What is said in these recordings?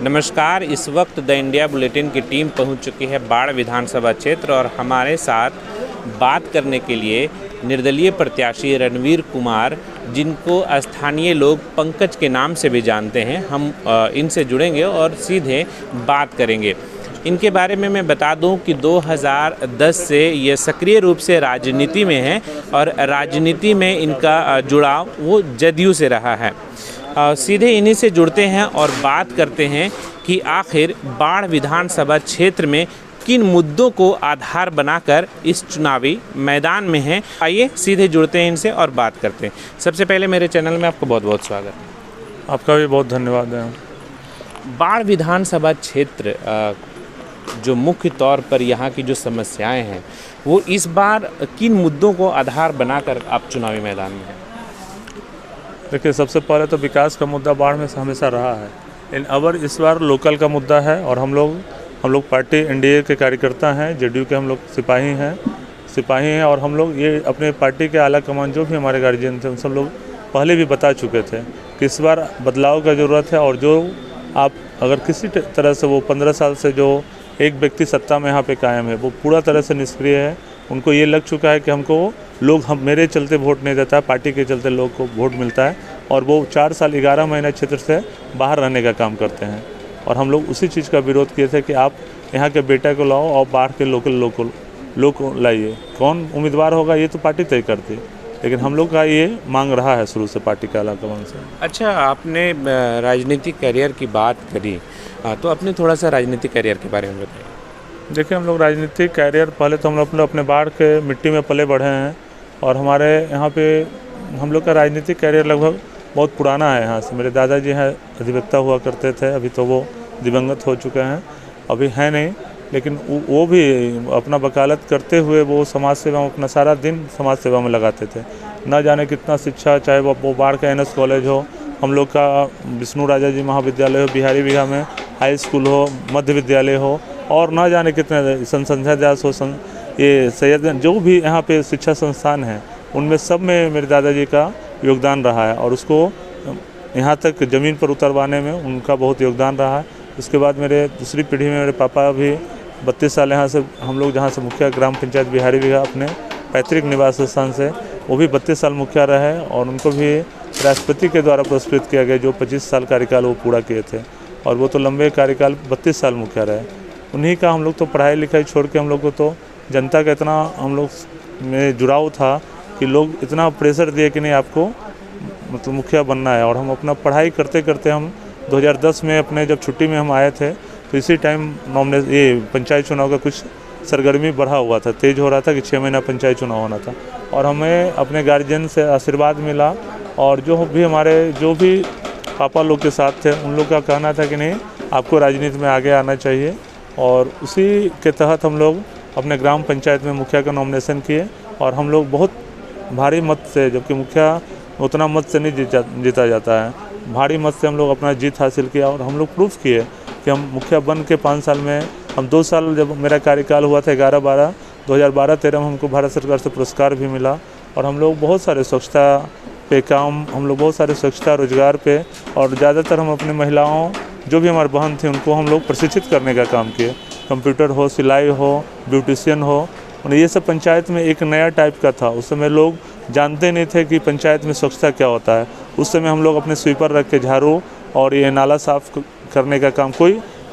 नमस्कार। इस वक्त द इंडिया बुलेटिन की टीम पहुंच चुकी है बाढ़ विधानसभा क्षेत्र और हमारे साथ बात करने के लिए निर्दलीय प्रत्याशी रणवीर कुमार, जिनको स्थानीय लोग पंकज के नाम से भी जानते हैं, हम इनसे जुड़ेंगे और सीधे बात करेंगे। इनके बारे में मैं बता दूं कि 2010 से ये सक्रिय रूप से राजनीति में हैं और राजनीति में इनका जुड़ाव वो जदयू से रहा है। सीधे इन्हीं से जुड़ते हैं और बात करते हैं कि आखिर बाढ़ विधानसभा क्षेत्र में किन मुद्दों को आधार बनाकर इस चुनावी मैदान में हैं। आइए सीधे जुड़ते हैं इनसे और बात करते हैं। सबसे पहले मेरे चैनल में आपको बहुत बहुत स्वागत है। आपका भी बहुत धन्यवाद है। बाढ़ विधानसभा क्षेत्र जो मुख्य तौर पर यहाँ की जो समस्याएं हैं, वो इस बार किन मुद्दों को आधार बनाकर आप चुनावी मैदान में हैं? देखिए, सबसे पहले तो विकास का मुद्दा बाढ़ में हमेशा रहा है, लेकिन अब इस बार लोकल का मुद्दा है। और हम लोग पार्टी एनडीए के कार्यकर्ता हैं, जेडीयू के हम लोग सिपाही हैं और हम लोग ये अपने पार्टी के आला कमान जो भी हमारे गार्जियन थे उन सब लोग पहले भी बता चुके थे कि इस बार बदलाव का ज़रूरत है। और जो आप अगर किसी तरह से वो 15 साल से जो एक व्यक्ति सत्ता में यहाँ पे कायम है, वो पूरा तरह से निष्क्रिय है। उनको ये लग चुका है कि हम मेरे चलते वोट नहीं देता है, पार्टी के चलते लोग को वोट मिलता है। और वो 4 साल 11 महीने क्षेत्र से बाहर रहने का काम करते हैं। और हम लोग उसी चीज़ का विरोध किए थे कि आप यहाँ के बेटा को लाओ और बाहर के लोग को लाइए। कौन उम्मीदवार होगा ये तो पार्टी तय करती, लेकिन हम लोग का ये मांग रहा है शुरू से पार्टी के आलाकमान से। अच्छा, आपने राजनीतिक करियर की बात करी, तो अपने थोड़ा सा राजनीतिक करियर के बारे में बताइए। देखिए, हम लोग राजनीतिक कैरियर पहले तो हम लोग अपने बाढ़ के मिट्टी में पले बढ़े हैं और हमारे यहाँ पे हम लोग का राजनीतिक कैरियर लगभग बहुत पुराना है। यहाँ से मेरे दादाजी हैं, अधिवक्ता हुआ करते थे, अभी तो वो दिवंगत हो चुके हैं, अभी हैं नहीं, लेकिन वो भी अपना वकालत करते हुए वो समाज सेवा में अपना सारा दिन समाज सेवा में लगाते थे। न जाने कितना शिक्षा, चाहे वो बाढ़ का एनएस कॉलेज हो, हम लोग का विष्णु राजा जी महाविद्यालय हो, बिहारी बिघा में हाई स्कूल हो, मध्य विद्यालय हो, और न जाने कितने संध्या दास हो, ये सैयद, जो भी यहाँ पे शिक्षा संस्थान हैं उनमें सब में मेरे दादाजी का योगदान रहा है। और उसको यहाँ तक ज़मीन पर उतरवाने में उनका बहुत योगदान रहा है। उसके बाद मेरे दूसरी पीढ़ी में मेरे पापा भी 32 साल यहाँ से, हम लोग जहाँ से मुखिया ग्राम पंचायत बिहारी बिघा अपने पैतृक निवास स्थान से, वो भी 32 साल मुखिया रहे और उनको भी राष्ट्रपति के द्वारा पुरस्कृत किया गया, जो 25 साल कार्यकाल वो पूरा किए थे। और वो तो लंबे कार्यकाल 32 साल मुखिया रहे। उन्हीं का हम लोग तो पढ़ाई लिखाई छोड़ के हम लोग को तो जनता का इतना हम लोग में जुड़ाव था कि लोग इतना प्रेशर दिए कि नहीं, आपको मतलब मुखिया बनना है। और हम अपना पढ़ाई करते करते हम 2010 में अपने जब छुट्टी में हम आए थे, तो इसी टाइम ये पंचायत चुनाव का कुछ सरगर्मी बढ़ा हुआ था, तेज़ हो रहा था कि 6 महीना पंचायत चुनाव होना था। और हमें अपने गार्जियन से आशीर्वाद मिला और जो भी पापा लोग के साथ थे उन लोग का कहना था कि नहीं, आपको राजनीति में आगे आना चाहिए। और उसी के तहत हम लोग अपने ग्राम पंचायत में मुखिया का नॉमिनेशन किए और हम लोग बहुत भारी मत से, जबकि मुखिया उतना मत से नहीं जीता जाता है, भारी मत से हम लोग अपना जीत हासिल किया। और हम लोग प्रूफ किए कि हम मुखिया बन के 5 साल में, हम 2 साल जब मेरा कार्यकाल हुआ था 2012-13 में हमको भारत सरकार से पुरस्कार भी मिला। और हम लोग बहुत सारे स्वच्छता पे काम, हम लोग बहुत सारे स्वच्छता रोजगार पे, और ज़्यादातर हम अपने महिलाओं जो भी हमारे बहन थे उनको हम लोग प्रशिक्षित करने का काम किए। कंप्यूटर हो, सिलाई हो, ब्यूटिशियन हो, और ये सब पंचायत में एक नया टाइप का था। उस समय लोग जानते नहीं थे कि पंचायत में स्वच्छता क्या होता है। उस समय हम लोग अपने स्वीपर रख के झाड़ू और ये नाला साफ करने का काम,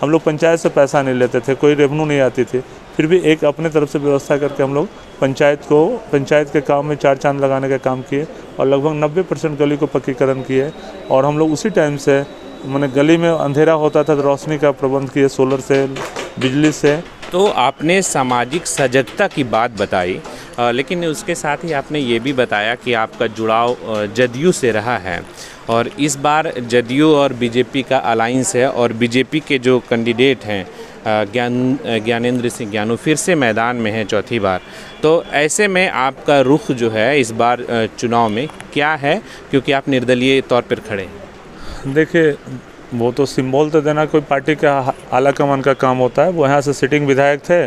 हम लोग पंचायत से पैसा नहीं लेते थे, कोई रेवेन्यू नहीं आती थी, फिर भी एक अपने तरफ से व्यवस्था करके हम लोग पंचायत के काम में 4 चांद लगाने का काम किए और लगभग 90% गली को पक्कीकरण किए। और हम लोग उसी टाइम से मैंने गली में अंधेरा होता था तो रोशनी का प्रबंध किए, सोलर से, बिजली से। तो आपने सामाजिक सजगता की बात बताई, लेकिन उसके साथ ही आपने ये भी बताया कि आपका जुड़ाव जदयू से रहा है और इस बार जदयू और बीजेपी का अलायंस है और बीजेपी के जो कैंडिडेट हैं ज्ञानेंद्र सिंह ज्ञानू फिर से मैदान में है चौथी बार। तो ऐसे में आपका रुख जो है इस बार चुनाव में क्या है, क्योंकि आप निर्दलीय तौर पर खड़े हैं? देखिए, वो तो सिंबल तो देना कोई पार्टी का आला कमान का काम होता है। वो यहाँ से सिटिंग विधायक थे,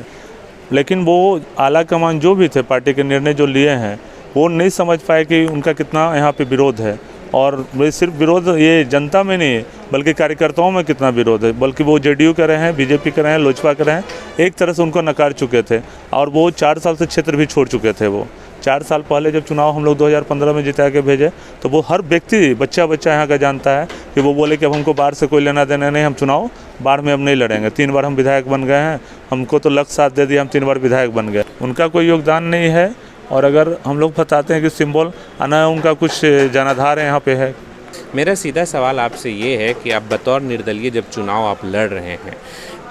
लेकिन वो आला कमान जो भी थे पार्टी के निर्णय जो लिए हैं वो नहीं समझ पाए कि उनका कितना यहाँ पे विरोध है। और वे सिर्फ विरोध ये जनता में नहीं है बल्कि कार्यकर्ताओं में कितना विरोध है, बल्कि वो जेडीयू के रहे हैं, बीजेपी के रहे हैं, लोजपा के रहे हैं, एक तरह से उनको नकार चुके थे और वो 4 साल से क्षेत्र भी छोड़ चुके थे। वो 4 साल पहले जब चुनाव हम लोग 2015 में जिता के भेजे तो वो हर व्यक्ति बच्चा यहाँ का जानता है कि वो बोले कि अब हमको बाढ़ से कोई लेना देना नहीं, हम चुनाव बाढ़ में अब नहीं लड़ेंगे। 3 बार हम विधायक बन गए हैं, हमको तो लक्ष्य साथ दे दिया, हम 3 बार विधायक बन गए। उनका कोई योगदान नहीं है और अगर हम लोग बताते हैं कि सिंबल आना उनका कुछ जनाधार है यहाँ पे है। मेरा सीधा सवाल आपसे ये है कि आप बतौर निर्दलीय जब चुनाव आप लड़ रहे हैं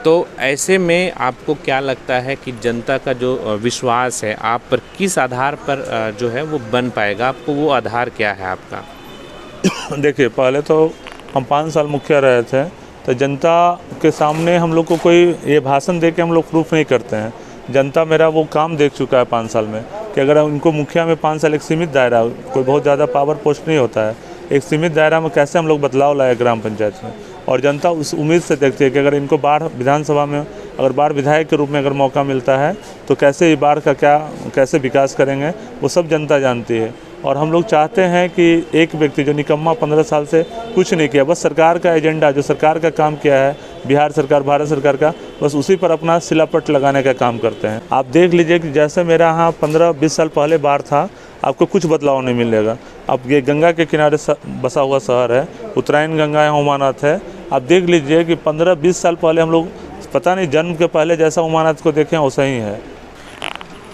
तो ऐसे में आपको क्या लगता है कि जनता का जो विश्वास है आप पर किस आधार पर जो है वो बन पाएगा? आपको वो आधार क्या है आपका? देखिए, पहले तो हम 5 साल मुखिया रहे थे तो जनता के सामने हम लोग को कोई ये भाषण दे के हम लोग प्रूफ नहीं करते हैं। जनता मेरा वो काम देख चुका है 5 साल में कि अगर उनको मुखिया में 5 साल एक सीमित दायरा, कोई बहुत ज़्यादा पावर पोस्ट नहीं होता है, एक सीमित दायरा में कैसे हम लोग बदलाव लाए ग्राम पंचायत में। और जनता उस उम्मीद से देखती है कि अगर इनको बाढ़ विधानसभा में अगर बाढ़ विधायक के रूप में अगर मौका मिलता है तो कैसे ये बाढ़ का कैसे विकास करेंगे वो सब जनता जानती है। और हम लोग चाहते हैं कि एक व्यक्ति जो निकम्मा 15 साल से कुछ नहीं किया, बस सरकार का एजेंडा जो सरकार का काम किया है, बिहार सरकार भारत सरकार का, बस उसी पर अपना सिलापट लगाने का काम करते हैं। आप देख लीजिए कि जैसे मेरा यहाँ 15-20 साल पहले बाढ़ था, आपको कुछ बदलाव नहीं मिलेगा। अब ये गंगा के किनारे बसा हुआ शहर है, उत्तरायण गंगा यहाँ उमानाथ है। आप देख लीजिए कि 15-20 साल पहले हम लोग पता नहीं जन्म के पहले जैसा उमानाथ को देखें वैसा ही है।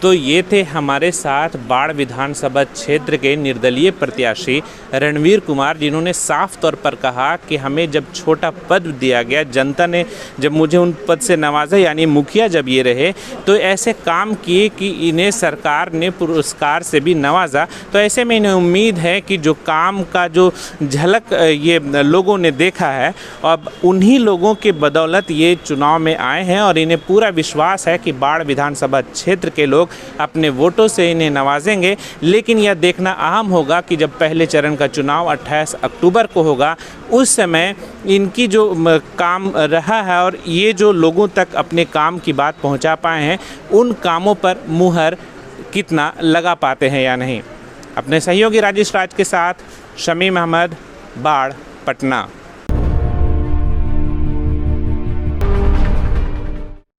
तो ये थे हमारे साथ बाढ़ विधानसभा क्षेत्र के निर्दलीय प्रत्याशी रणवीर कुमार, जिन्होंने साफ तौर पर कहा कि हमें जब छोटा पद दिया गया, जनता ने जब मुझे उन पद से नवाजा, यानी मुखिया जब ये रहे, तो ऐसे काम किए कि इन्हें सरकार ने पुरस्कार से भी नवाजा। तो ऐसे में इन्हें उम्मीद है कि जो काम का जो झलक ये लोगों ने देखा है, अब उन्हीं लोगों के बदौलत ये चुनाव में आए हैं और इन्हें पूरा विश्वास है कि बाढ़ विधानसभा क्षेत्र के लोग अपने वोटों से इन्हें नवाजेंगे। लेकिन यह देखना अहम होगा कि जब पहले चरण का चुनाव 28 अक्टूबर को होगा, उस समय इनकी जो काम रहा है और ये जो लोगों तक अपने काम की बात पहुंचा पाए हैं, उन कामों पर मुहर कितना लगा पाते हैं या नहीं। अपने सहयोगी राजेश राज के साथ शमीम अहमद, बाढ़, पटना।